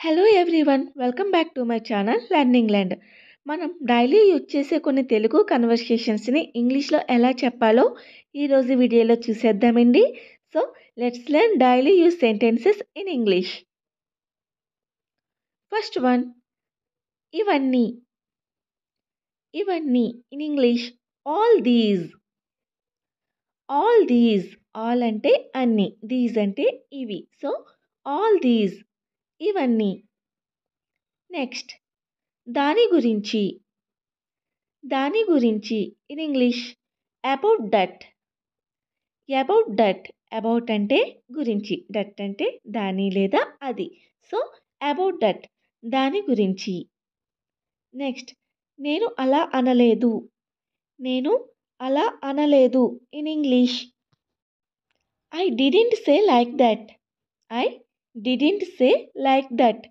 Hello everyone welcome back to my channel learning land. మనం daily use చేసే కొన్ని తెలుగు కన్వర్సేషన్స్ని ఇంగ్లీష్లో ఎలా చెప్పాలో ఈరోజు వీడియోలో చూసేద్దామండి. So let's learn daily use sentences in English. First one, ఇవన్నీ. ఇవన్నీ in English all these. All అంటే అన్ని, దీస్ అంటే ఇవి. సో ఆల్ దీస్, ఇవన్నీ. నెక్స్ట్, దాని గురించి. In English about that. About అంటే గురించి, దట్ అంటే దాని లేదా అది. సో అబౌట్ దట్, దాని గురించి. నెక్స్ట్, నేను అలా అనలేదు. In English I didn't say like that.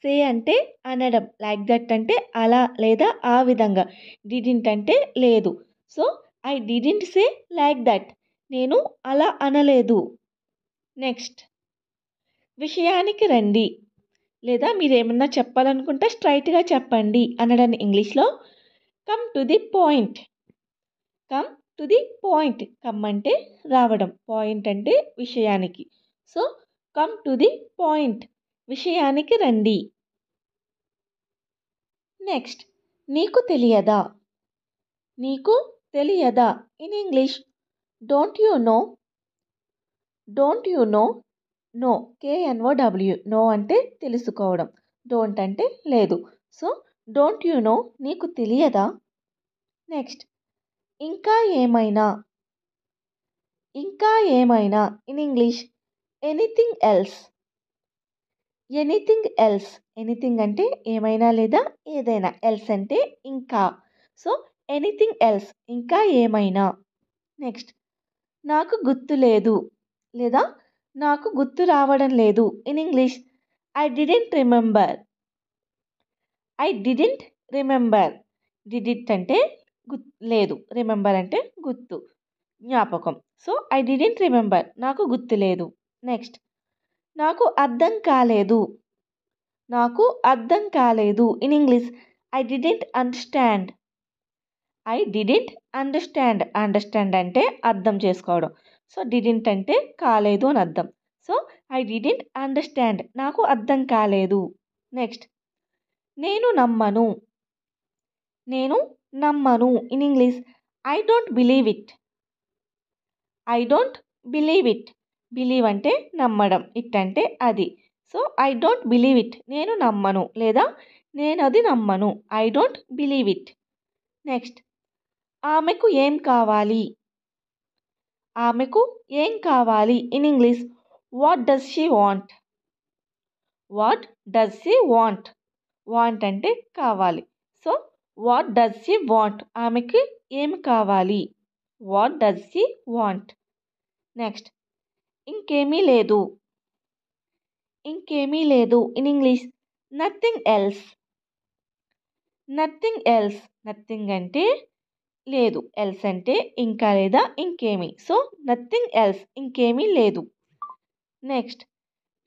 Say అంటే అనడం, లైక్ దట్ అంటే అలా లేదా ఆ విధంగా, డిడింట్ అంటే లేదు. So I didn't say like that, నేను అలా అనలేదు. నెక్స్ట్, విషయానికి రండి లేదా మీరు ఏమన్నా చెప్పాలనుకుంటే స్ట్రైట్గా చెప్పండి అనడాన్ని ఇంగ్లీష్లో come to the point. Come అంటే రావడం, పాయింట్ అంటే విషయానికి. So come to the point, విషయానికి రండి. నెక్స్ట్, నీకు తెలియదా. In English don't you know. Know, KNOW, know అంటే తెలుసుకోవడం, డోంట్ అంటే లేదు. సో డోంట్ యు నో, నీకు తెలియదా. నెక్స్ట్, ఇంకా ఏమైనా. In English anything else. Anything అంటే ఏమైనా లేదా ఏదైనా, ఎల్స్ అంటే ఇంకా. సో ఎనీథింగ్ ఎల్స్, ఇంకా ఏమైనా. నెక్స్ట్, నాకు గుర్తు లేదు లేదా నాకు గుర్తు రావడం లేదు. In English I didn't remember. Did it అంటే లేదు, రిమెంబర్ అంటే గుర్తు, జ్ఞాపకం. సో ఐ డిడెంట్ రిమెంబర్, నాకు గుర్తు లేదు. నెక్స్ట్, నాకు అర్థం కాలేదు. In English I didn't understand. Understand అంటే అర్థం చేసుకోవడం. సో డిడెంట్ అంటే కాలేదు అని అర్థం. సో ఐ డిడెంట్ అండర్స్టాండ్, నాకు అర్థం కాలేదు. నెక్స్ట్, నేను నమ్మను. In English I don't believe it. Believe అంటే నమ్మడం, ఇట్ అంటే అది. So I don't believe it, నేను నమ్మను లేదా నేను అది నమ్మను. I don't believe it. Next, ఆమెకు ఏం కావాలి. In English what does she want. Want అంటే కావాలి. So what does she want, ఆమెకి ఏం కావాలి. What does she want. Next, ఇంకేమీ లేదు. In English nothing else. Nothing అంటే లేదు, ఎల్స్ అంటే ఇంకా లేదా ఇంకేమీ. సో నథింగ్ ఎల్స్, ఇంకేమీ లేదు. నెక్స్ట్,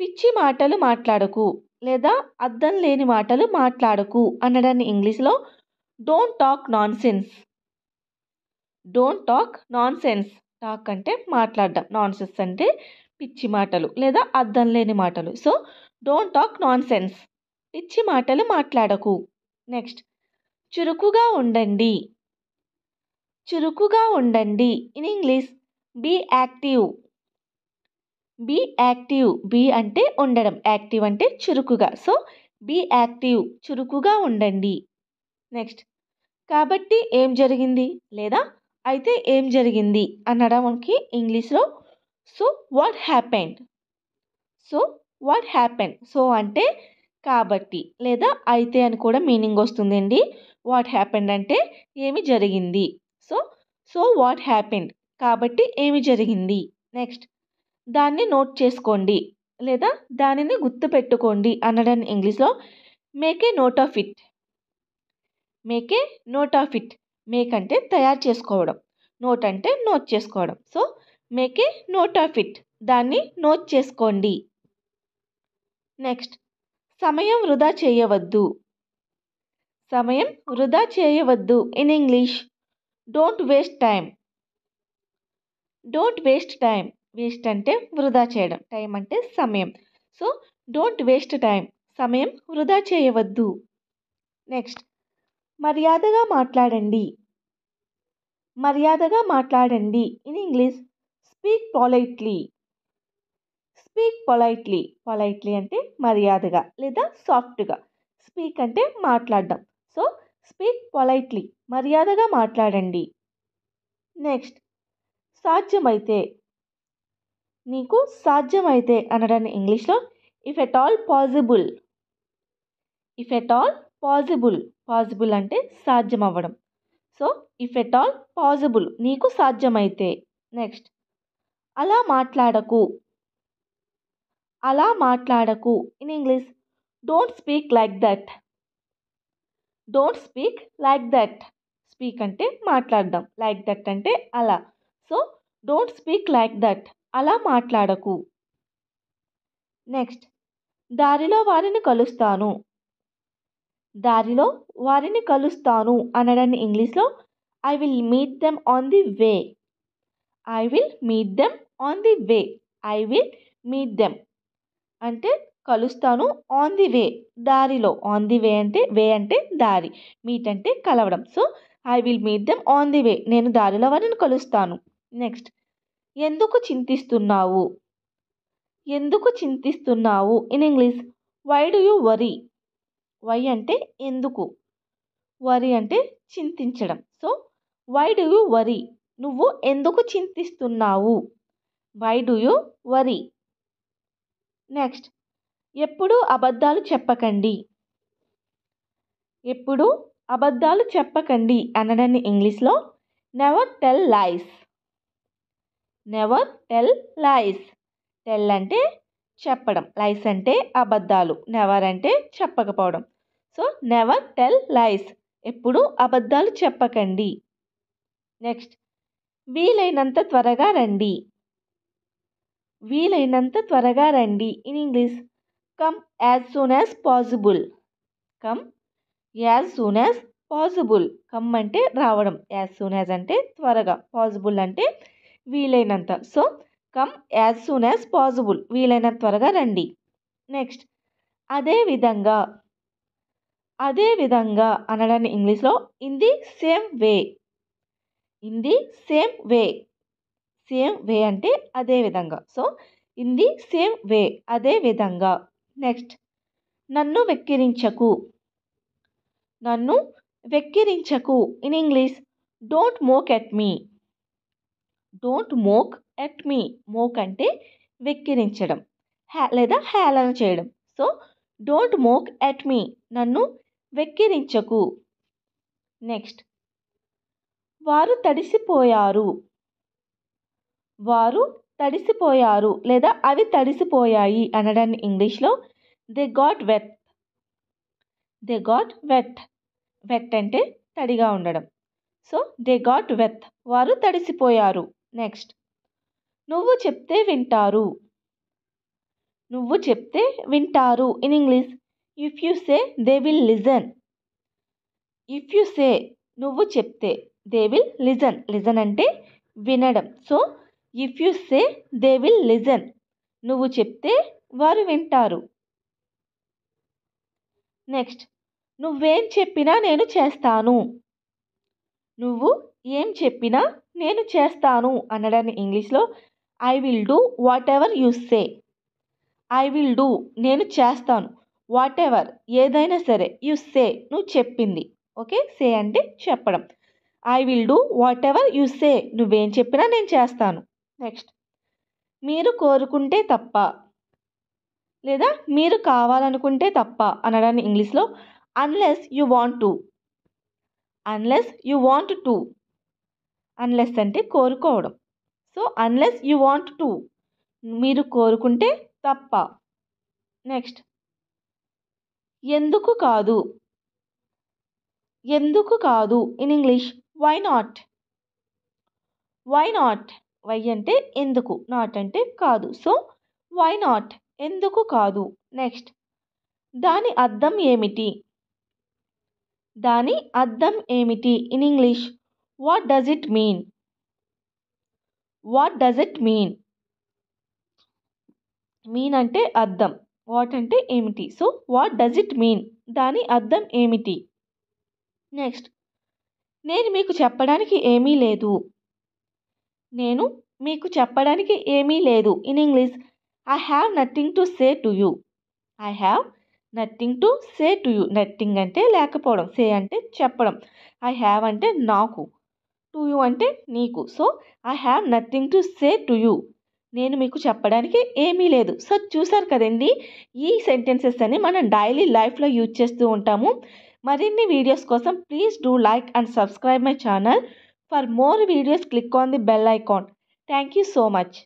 పిచ్చి మాటలు మాట్లాడకు లేదా అర్థం లేని మాటలు మాట్లాడకు అనడాన్ని ఇంగ్లీష్లో don't talk non sense. Talk అంటే మాట్లాడడం, నాన్ సెన్స్ అంటే పిచ్చి మాటలు లేదా అర్థం లేని మాటలు. So don't talk nonsense, పిచ్చి మాటలు మాట్లాడకు. నెక్స్ట్, చురుకుగా ఉండండి. In English be active. Be అంటే ఉండడం, యాక్టివ్ అంటే చురుకుగా. సో బీ యాక్టివ్, చురుకుగా ఉండండి. నెక్స్ట్, కాబట్టి ఏం జరిగింది లేదా అయితే ఏం జరిగింది అనడానికి ఇంగ్లీష్లో సో వాట్ హ్యాపెండ్. సో అంటే కాబట్టి లేదా అయితే అని కూడా మీనింగ్ వస్తుందండి. వాట్ హ్యాపెండ్ అంటే ఏమి జరిగింది. సో వాట్ హ్యాపెండ్, కాబట్టి ఏమి జరిగింది. నెక్స్ట్, దాన్ని నోట్ చేసుకోండి లేదా దానిని గుర్తుపెట్టుకోండి అనడాన్ని ఇంగ్లీష్లో make a note of it. Make అంటే తయారు చేసుకోవడం, నోట్ అంటే నోట్ చేసుకోవడం. So make a note of it, దాన్ని నోట్ చేసుకోండి. నెక్స్ట్, సమయం వృధా చేయవద్దు. సమయం వృధా చేయవద్దు. In English don't waste time. Don't waste time. Waste అంటే వృధా చేయడం, టైం అంటే సమయం. So don't waste time. సమయం వృధా చేయవద్దు. నెక్స్ట్ మర్యాదగా మాట్లాడండి. మర్యాదగా మాట్లాడండి. In English speak politely. Speak politely. Politely అంటే మర్యాదగా లేదా సాఫ్ట్గా. స్పీక్ అంటే మాట్లాడడం. So speak politely. మర్యాదగా మాట్లాడండి. నెక్స్ట్ సాధ్యమైతే. నీకు సాధ్యమైతే అనడాన్ని ఇంగ్లీష్లో if at all possible. If at all possible. Possible అంటే సాధ్యం అవ్వడం. So if at all possible నీకు సాధ్యమైతే. నెక్స్ట్ అలా మాట్లాడకు. అలా మాట్లాడకు. In English don't speak like that. Don't speak like that. Speak అంటే మాట్లాడడం, లైక్ దట్ అంటే అలా. So don't speak like that. అలా మాట్లాడకు. నెక్స్ట్ దారిలో వారిని కలుస్తాను. దారిలో వారిని కలుస్తాను అనడాన్ని ఇంగ్లీష్లో I will meet them on the way. I will meet them on the way. I will meet them అంటే కలుస్తాను, ఆన్ ది వే దారిలో. ఆన్ ది వే అంటే దారి, మీట్ అంటే కలవడం. So I will meet them on the way. నేను దారిలో వారిని కలుస్తాను. నెక్స్ట్ ఎందుకు చింతిస్తున్నావు. ఎందుకు చింతిస్తున్నావు. In English why do you worry. Why అంటే ఎందుకు, వరీ అంటే చింతించడం. So why do you worry. నువ్వు ఎందుకు చింతిస్తున్నావు. Why do you worry. Next ఎప్పుడూ అబద్ధాలు చెప్పకండి. ఎప్పుడూ అబద్ధాలు చెప్పకండి అనడాన్ని ఇంగ్లీష్లో never tell lies. Never tell lies. Tell అంటే చెప్పడం, లైస్ అంటే అబద్ధాలు, నెవర్ అంటే చెప్పకపోవడం. సో నెవర్ టెల్ లైస్. ఎప్పుడూ అబద్ధాలు చెప్పకండి. నెక్స్ట్ వీలైనంత త్వరగా రండి. వీలైనంత త్వరగా రండి. In English come as soon as possible. Come as soon as possible. Come అంటే రావడం, యాజ్ సూన్ యాజ్ అంటే త్వరగా, పాసిబుల్ అంటే వీలైనంత. So come as soon as possible. వీలైనంత త్వరగా రండి. నెక్స్ట్ అదే విధంగా. అదే విధంగా అనడాన్ని ఇంగ్లీష్లో in the same way. In the same way. Same way అంటే అదే విధంగా. So in the same way అదే విధంగా. నెక్స్ట్ నన్ను వెక్కిరించకు. నన్ను వెక్కిరించకు. In English don't mock at me. Don't mock at me. Mock అంటే వెక్కిరించడం లేదా హేళన చేయడం. So don't mock at me. నన్ను వెక్కిరించకు. నెక్స్ట్ వారు తడిసిపోయారు. వారు తడిసిపోయారు లేదా అవి తడిసిపోయాయి అనడాన్ని ఇంగ్లీష్లో they got wet. They got wet. Wet అంటే తడిగా ఉండడం. So they got wet. వారు తడిసిపోయారు. నెక్స్ట్ నువ్వు చెప్తే వింటారు. నువ్వు చెప్తే వింటారు. In English if you say they will listen. If you say నువ్వు చెప్తే, దే విల్ లిజన్. లిజన్ అంటే వినడం. So if you say they will listen. నువ్వు చెప్తే వారు వింటారు. నెక్స్ట్ నువ్వేం చెప్పినా నేను చేస్తాను. నువ్వు ఏం చెప్పినా నేను చేస్తాను అనడాన్ని ఇంగ్లీష్లో I will do what ever you say. I will do నేను చేస్తాను, వాట్ ఎవర్ ఏదైనా సరే, యు సే నువ్వు చెప్పింది. ఓకే, సే అంటే చెప్పడం. I will do what ever you say. నువ్వేం చెప్పినా నేను చేస్తాను. నెక్స్ట్ మీరు కోరుకుంటే తప్ప లేదా మీరు కావాలనుకుంటే తప్ప అనడాన్ని ఇంగ్లీష్లో unless you want to. Unless you want to. Unless అంటే కోరుకోవడం. So unless you want to. మీరు కోరుకుంటే తప్ప. నెక్స్ట్ ఎందుకు కాదు. ఎందుకు కాదు. In English why not. Why not. Why అంటే ఎందుకు, నాట్ అంటే కాదు. సో వై నాట్ ఎందుకు కాదు. నెక్స్ట్ దాని అర్థం ఏమిటి? దాని అర్థం ఏమిటి? In English what does it mean? What does it mean? Mean అంటే అర్థం, వాట్ అంటే ఏమిటి. So what does it mean? దాని అర్థం ఏమిటి? నెక్స్ట్, నేను మీకు చెప్పడానికి ఏమీ లేదు. నేను మీకు చెప్పడానికి ఏమీ లేదు. In English I have nothing to say to you. I have nothing to say to you. Nothing అంటే లేకపోవడం, సే అంటే చెప్పడం, ఐ హ్యావ్ అంటే నాకు, టు యూ అంటే నీకు. So I have nothing to say to you. నేను మీకు చెప్పడానికి ఏమీ లేదు. సో చూసారు కదండి, ఈ సెంటెన్సెస్ అని మనం డైలీ లైఫ్లో యూజ్ చేస్తూ ఉంటాము. మరిన్ని వీడియోస్ కోసం please do like and subscribe my channel. For more videos click on the bell icon. Thank you so much.